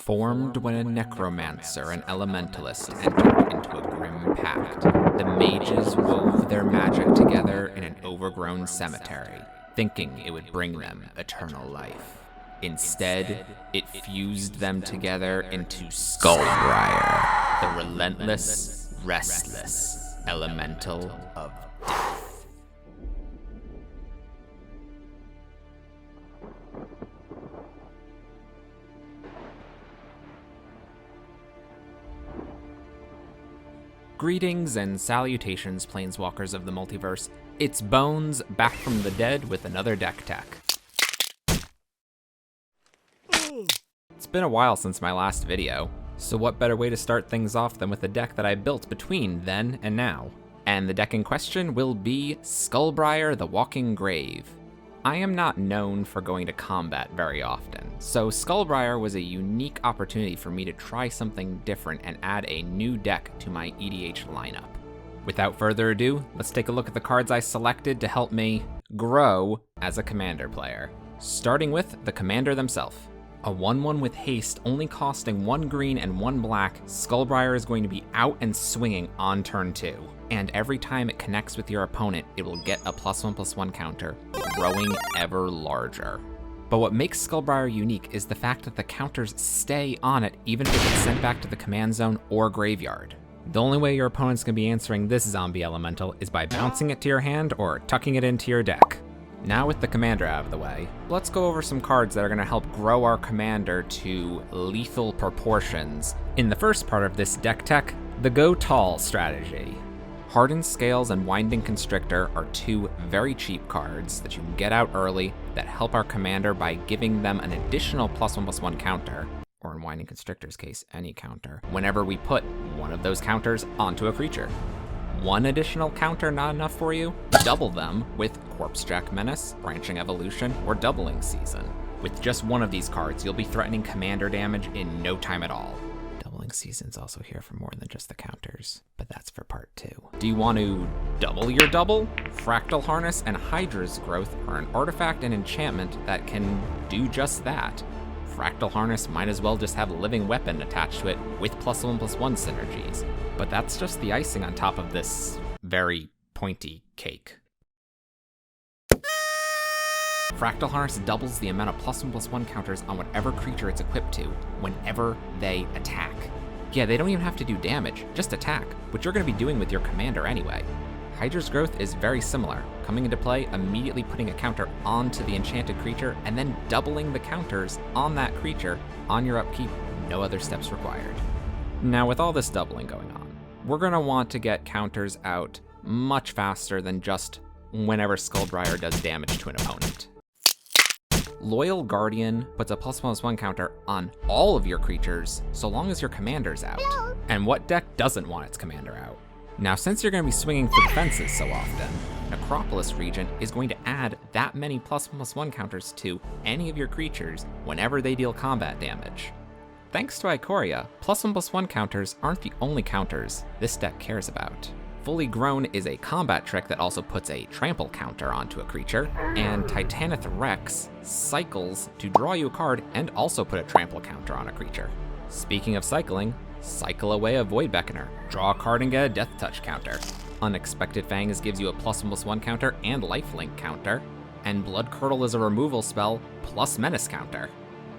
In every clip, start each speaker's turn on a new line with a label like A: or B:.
A: formed when a necromancer and elementalist entered into a grim pact. The mages wove their magic together in an overgrown cemetery, thinking it would bring them eternal life. Instead, it fused them together into Skullbriar, the relentless, restless elemental of death. Greetings and salutations, Planeswalkers of the Multiverse. It's Bones, back from the dead with another deck tech. It's been a while since my last video, so what better way to start things off than with a deck that I built between then and now. And the deck in question will be Skullbriar the Walking Grave. I am not known for going to combat very often, so Skullbriar was a unique opportunity for me to try something different and add a new deck to my EDH lineup. Without further ado, let's take a look at the cards I selected to help me grow as a commander player. Starting with the commander themselves. A 1/1 with haste, only costing 1 green and 1 black, Skullbriar is going to be out and swinging on turn 2. And every time it connects with your opponent, it will get a +1/+1 counter, growing ever larger. But what makes Skullbriar unique is the fact that the counters stay on it even if it's sent back to the command zone or graveyard. The only way your opponent's going to be answering this zombie elemental is by bouncing it to your hand or tucking it into your deck. Now with the commander out of the way, let's go over some cards that are going to help grow our commander to lethal proportions. In the first part of this deck tech, the Go Tall strategy. Hardened Scales and Winding Constrictor are two very cheap cards that you can get out early that help our commander by giving them an additional +1/+1 counter, or in Winding Constrictor's case, any counter, whenever we put one of those counters onto a creature. One additional counter not enough for you? Double them with Corpsejack Menace, Branching Evolution, or Doubling Season. With just one of these cards, you'll be threatening commander damage in no time at all. Doubling Season's also here for more than just the counters, but that's for part 2. Do you want to double your double? Fractal Harness and Hydra's Growth are an artifact and enchantment that can do just that. Fractal Harness might as well just have a living weapon attached to it with +1/+1 synergies, but that's just the icing on top of this very pointy cake. Fractal Harness doubles the amount of +1/+1 counters on whatever creature it's equipped to whenever they attack. Yeah, they don't even have to do damage, just attack, which you're going to be doing with your commander anyway. Hydra's Growth is very similar, coming into play, immediately putting a counter onto the enchanted creature, and then doubling the counters on that creature on your upkeep, no other steps required. Now with all this doubling going on, we're going to want to get counters out much faster than just whenever Skullbriar does damage to an opponent. Loyal Guardian puts a +1/+1 counter on all of your creatures so long as your commander's out. And what deck doesn't want its commander out? Now, since you're going to be swinging for defenses so often, Necropolis Regent is going to add that many +1/+1 counters to any of your creatures whenever they deal combat damage. Thanks to Ikoria, +1/+1 counters aren't the only counters this deck cares about. Fully Grown is a combat trick that also puts a trample counter onto a creature, and Titanith Rex cycles to draw you a card and also put a trample counter on a creature. Speaking of cycling, cycle away a Void Beckoner, draw a card and get a Death Touch counter. Unexpected Fangs gives you a +1/+1 counter and Lifelink counter, and Blood Curdle is a removal spell plus Menace counter.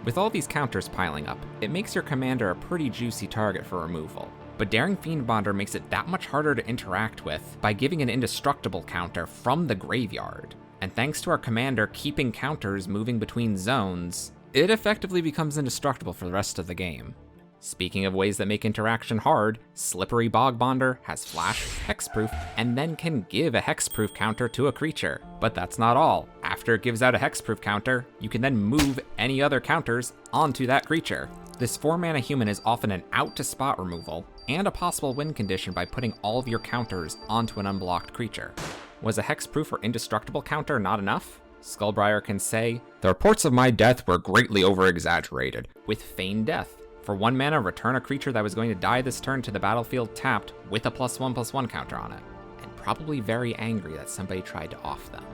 A: With all these counters piling up, it makes your commander a pretty juicy target for removal. But Daring Fiendbonder makes it that much harder to interact with by giving an indestructible counter from the graveyard. And thanks to our commander keeping counters moving between zones, it effectively becomes indestructible for the rest of the game. Speaking of ways that make interaction hard, Slippery Bogbonder has Flash, Hexproof, and then can give a Hexproof counter to a creature. But that's not all. After it gives out a Hexproof counter, you can then move any other counters onto that creature. This 4-mana human is often an out-to-spot removal, and a possible win condition by putting all of your counters onto an unblocked creature. Was a Hexproof or indestructible counter not enough? Skullbriar can say, "The reports of my death were greatly over-exaggerated," with Feign Death. For 1 mana, return a creature that was going to die this turn to the battlefield tapped with a +1/+1 counter on it, and probably very angry that somebody tried to off them.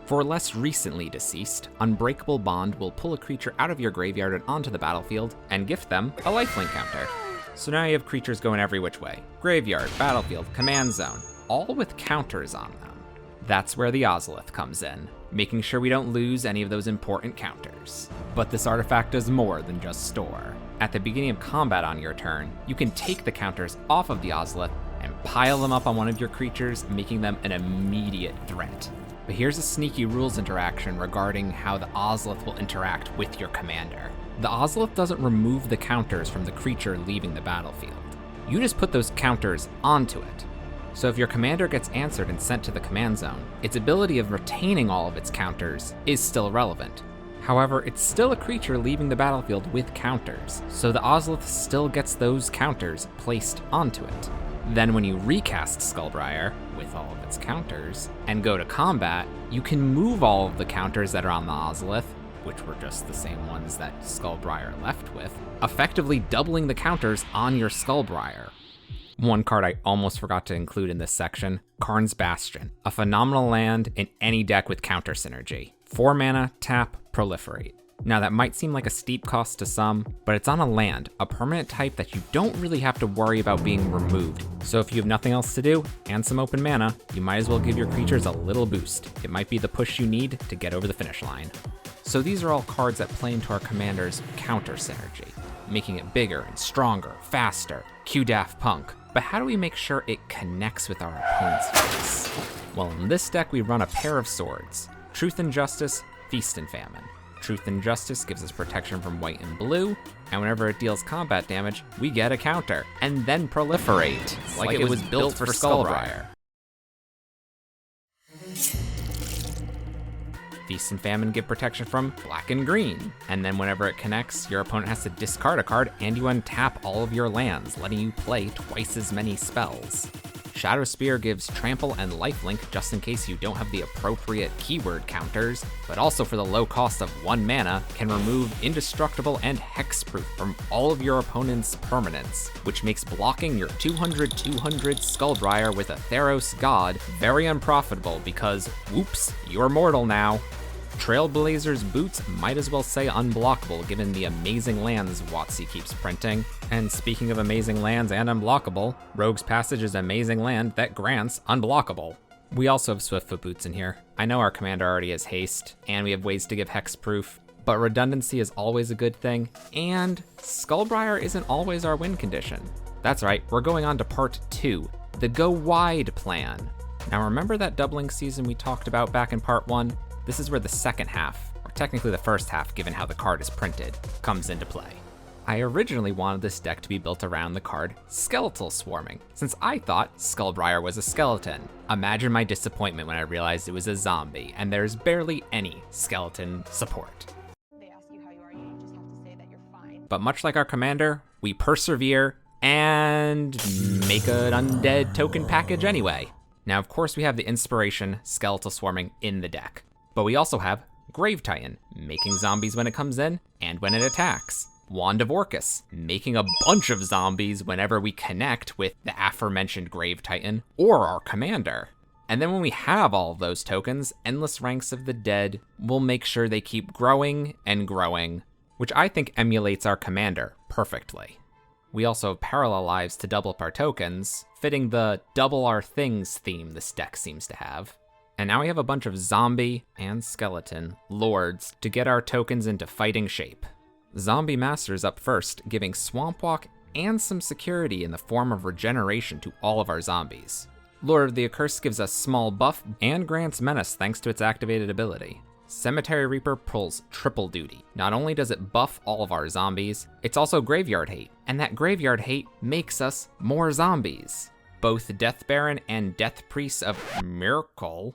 A: For less recently deceased, Unbreakable Bond will pull a creature out of your graveyard and onto the battlefield, and gift them a lifelink counter. So now you have creatures going every which way. Graveyard, battlefield, command zone, all with counters on them. That's where the Ozolith comes in, making sure we don't lose any of those important counters. But this artifact does more than just store. At the beginning of combat on your turn, you can take the counters off of the Ozolith and pile them up on one of your creatures, making them an immediate threat. But here's a sneaky rules interaction regarding how the Ozolith will interact with your commander. The Ozolith doesn't remove the counters from the creature leaving the battlefield. You just put those counters onto it. So if your commander gets answered and sent to the command zone, its ability of retaining all of its counters is still relevant. However, it's still a creature leaving the battlefield with counters, so the Ozolith still gets those counters placed onto it. Then when you recast Skullbriar, with all of its counters, and go to combat, you can move all of the counters that are on the Ozolith, which were just the same ones that Skullbriar left with, effectively doubling the counters on your Skullbriar. One card I almost forgot to include in this section, Karn's Bastion, a phenomenal land in any deck with counter synergy. 4 mana, tap, proliferate. Now that might seem like a steep cost to some, but it's on a land, a permanent type that you don't really have to worry about being removed. So if you have nothing else to do, and some open mana, you might as well give your creatures a little boost. It might be the push you need to get over the finish line. So these are all cards that play into our commander's counter synergy, making it bigger and stronger, faster, Q-Daft Punk. But how do we make sure it connects with our opponent's face? Well, in this deck we run a pair of swords, Truth and Justice, Feast and Famine. Truth and Justice gives us protection from white and blue, and whenever it deals combat damage, we get a counter, and then proliferate, like it was built for Skullbriar. Feast and Famine give protection from black and green, and then whenever it connects, your opponent has to discard a card and you untap all of your lands, letting you play twice as many spells. Shadow Spear gives trample and lifelink just in case you don't have the appropriate keyword counters, but also for the low cost of 1 mana, can remove indestructible and hexproof from all of your opponent's permanents, which makes blocking your 200/200 Skullbriar with a Theros God very unprofitable because, whoops, you're mortal now. Trailblazer's Boots might as well say unblockable given the amazing lands WotC keeps printing. And speaking of amazing lands and unblockable, Rogue's Passage is an amazing land that grants unblockable. We also have Swiftfoot Boots in here. I know our commander already has haste, and we have ways to give hexproof, but redundancy is always a good thing, and Skullbriar isn't always our win condition. That's right, we're going on to part 2, the Go Wide plan. Now remember that doubling season we talked about back in part 1? This is where the second half, or technically the first half given how the card is printed, comes into play. I originally wanted this deck to be built around the card Skeletal Swarming, since I thought Skullbriar was a skeleton. Imagine my disappointment when I realized it was a zombie, and there's barely any skeleton support.
B: They ask you how you are, you just have to say that you're fine.
A: But much like our commander, we persevere and make an undead token package anyway. Now of course we have the inspiration Skeletal Swarming in the deck, but we also have Grave Titan, making zombies when it comes in and when it attacks. Wand of Orcus, making a bunch of zombies whenever we connect with the aforementioned Grave Titan or our commander. And then when we have all of those tokens, Endless Ranks of the Dead will make sure they keep growing and growing, which I think emulates our commander perfectly. We also have Parallel Lives to double up our tokens, fitting the double our things theme this deck seems to have. And now we have a bunch of zombie and skeleton lords to get our tokens into fighting shape. Zombie Masters up first, giving Swamp Walk and some security in the form of regeneration to all of our zombies. Lord of the Accursed gives us small buff and grants Menace thanks to its activated ability. Cemetery Reaper pulls triple duty. Not only does it buff all of our zombies, it's also Graveyard Hate, and that Graveyard Hate makes us more zombies. Both Death Baron and Death Priest of Miracle,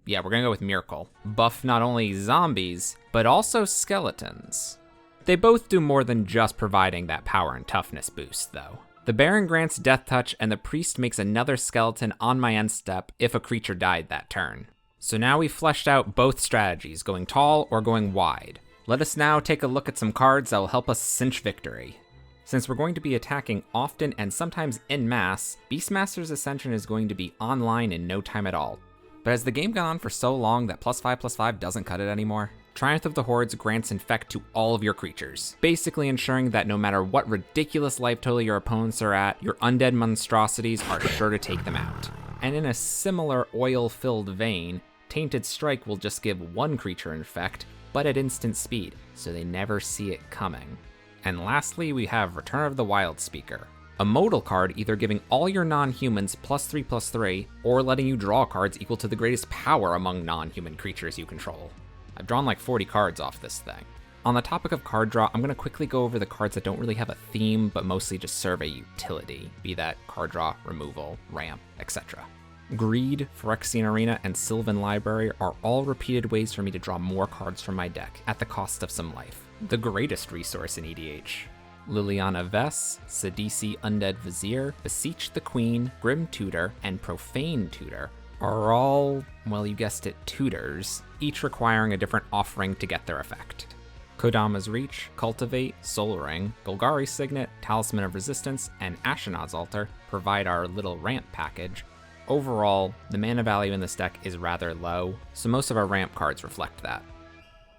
A: yeah, we're gonna go with Miracle, buff not only zombies, but also skeletons. They both do more than just providing that power and toughness boost, though. The Baron grants Death Touch, and the Priest makes another skeleton on my end step if a creature died that turn. So now we've fleshed out both strategies, going tall or going wide. Let us now take a look at some cards that will help us cinch victory. Since we're going to be attacking often and sometimes en masse, Beastmaster's Ascension is going to be online in no time at all. But has the game gone on for so long that +5/+5 doesn't cut it anymore? Triumph of the Hordes grants Infect to all of your creatures, basically ensuring that no matter what ridiculous life total your opponents are at, your undead monstrosities are sure to take them out. And in a similar oil-filled vein, Tainted Strike will just give one creature Infect, but at instant speed, so they never see it coming. And lastly, we have Return of the Wild Speaker, a modal card either giving all your non-humans +3/+3, or letting you draw cards equal to the greatest power among non-human creatures you control. I've drawn like 40 cards off this thing. On the topic of card draw, I'm going to quickly go over the cards that don't really have a theme, but mostly just serve a utility, be that card draw, removal, ramp, etc. Greed, Phyrexian Arena, and Sylvan Library are all repeated ways for me to draw more cards from my deck, at the cost of some life. The greatest resource in EDH. Liliana Vess, Sidisi Undead Vizier, Beseech the Queen, Grim Tutor, and Profane Tutor are all, well, you guessed it, tutors, each requiring a different offering to get their effect. Kodama's Reach, Cultivate, Soul Ring, Golgari's Signet, Talisman of Resistance, and Ashenod's Altar provide our little ramp package. Overall, the mana value in this deck is rather low, so most of our ramp cards reflect that.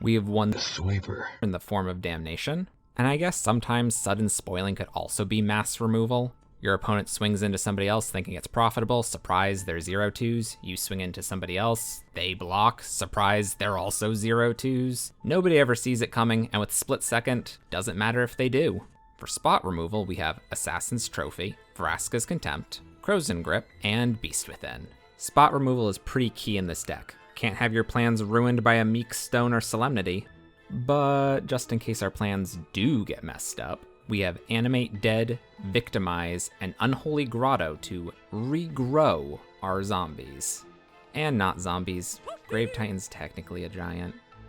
A: We have won the Swiper in the form of Damnation, and I guess sometimes sudden spoiling could also be mass removal. Your opponent swings into somebody else thinking it's profitable, surprise, they're 0/2s. You swing into somebody else, they block, surprise, they're also 0/2s. Nobody ever sees it coming, and with Split Second, doesn't matter if they do. For spot removal, we have Assassin's Trophy, Vraska's Contempt, Krosan Grip, and Beast Within. Spot removal is pretty key in this deck. Can't have your plans ruined by a Meek Stone or Solemnity. But just in case our plans do get messed up, we have Animate Dead, Victimize, and Unholy Grotto to regrow our zombies. And not zombies. Grave Titan's technically a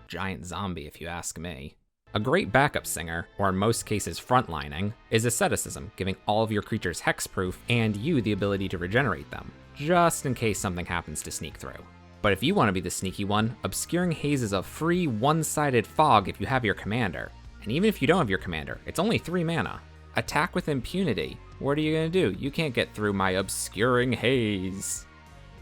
A: giant zombie if you ask me. A great backup singer, or in most cases frontlining, is Asceticism, giving all of your creatures hexproof and you the ability to regenerate them, just in case something happens to sneak through. But if you want to be the sneaky one, Obscuring Haze is a free one-sided fog if you have your commander. And even if you don't have your commander, it's only 3 mana. Attack with impunity. What are you gonna do? You can't get through my Obscuring Haze.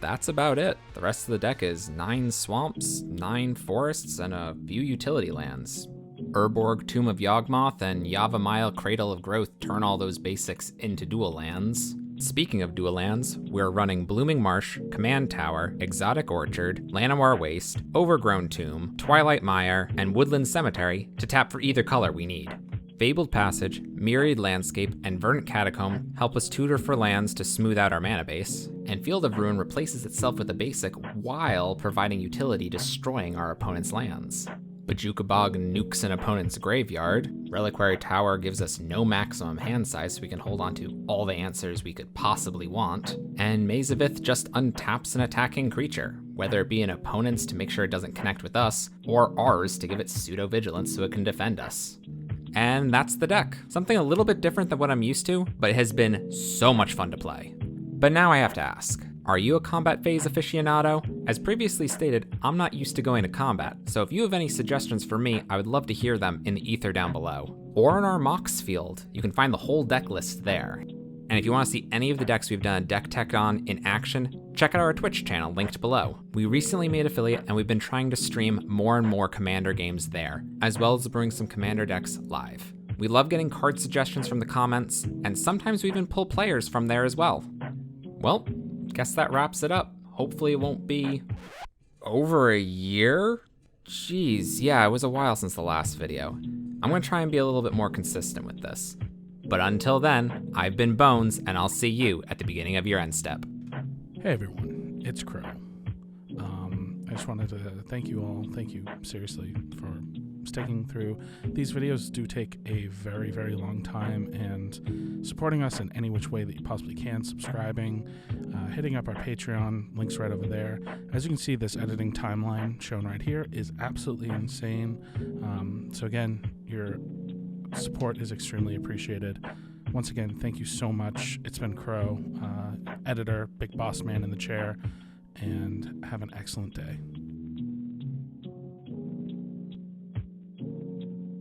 A: That's about it. The rest of the deck is 9 swamps, 9 forests, and a few utility lands. Urborg, Tomb of Yawgmoth, and Yavimaya, Cradle of Growth turn all those basics into dual lands. Speaking of dual lands, we're running Blooming Marsh, Command Tower, Exotic Orchard, Llanowar Waste, Overgrown Tomb, Twilight Mire, and Woodland Cemetery to tap for either color we need. Fabled Passage, Myriad Landscape, and Verdant Catacomb help us tutor for lands to smooth out our mana base, and Field of Ruin replaces itself with a basic while providing utility destroying our opponent's lands. Bojuka Bog nukes an opponent's graveyard, Reliquary Tower gives us no maximum hand size so we can hold on to all the answers we could possibly want, and Maze of Ith just untaps an attacking creature, whether it be an opponent's to make sure it doesn't connect with us, or ours to give it pseudo-vigilance so it can defend us. And that's the deck. Something a little bit different than what I'm used to, but it has been so much fun to play. But now I have to ask, are you a combat phase aficionado? As previously stated, I'm not used to going to combat, so if you have any suggestions for me, I would love to hear them in the ether down below. Or in our mocks field, you can find the whole deck list there. And if you want to see any of the decks we've done a deck tech on in action, check out our Twitch channel linked below. We recently made affiliate and we've been trying to stream more and more Commander games there, as well as bring some Commander decks live. We love getting card suggestions from the comments, and sometimes we even pull players from there as well. Well, guess that wraps it up. Hopefully it won't be over a year? Jeez, yeah, it was a while since the last video. I'm gonna try and be a little bit more consistent with this. But until then, I've been Bones, and I'll see you at the beginning of your end step.
C: Hey everyone, it's Crow. I just wanted to thank you all. Thank you seriously for sticking through. These videos do take a very, very long time, and supporting us in any which way that you possibly can, subscribing, hitting up our Patreon, links right over there. As you can see, this editing timeline shown right here is absolutely insane. So again, your support is extremely appreciated. Once again, thank you so much. It's been Crow, editor, big boss man in the chair, and have an excellent day.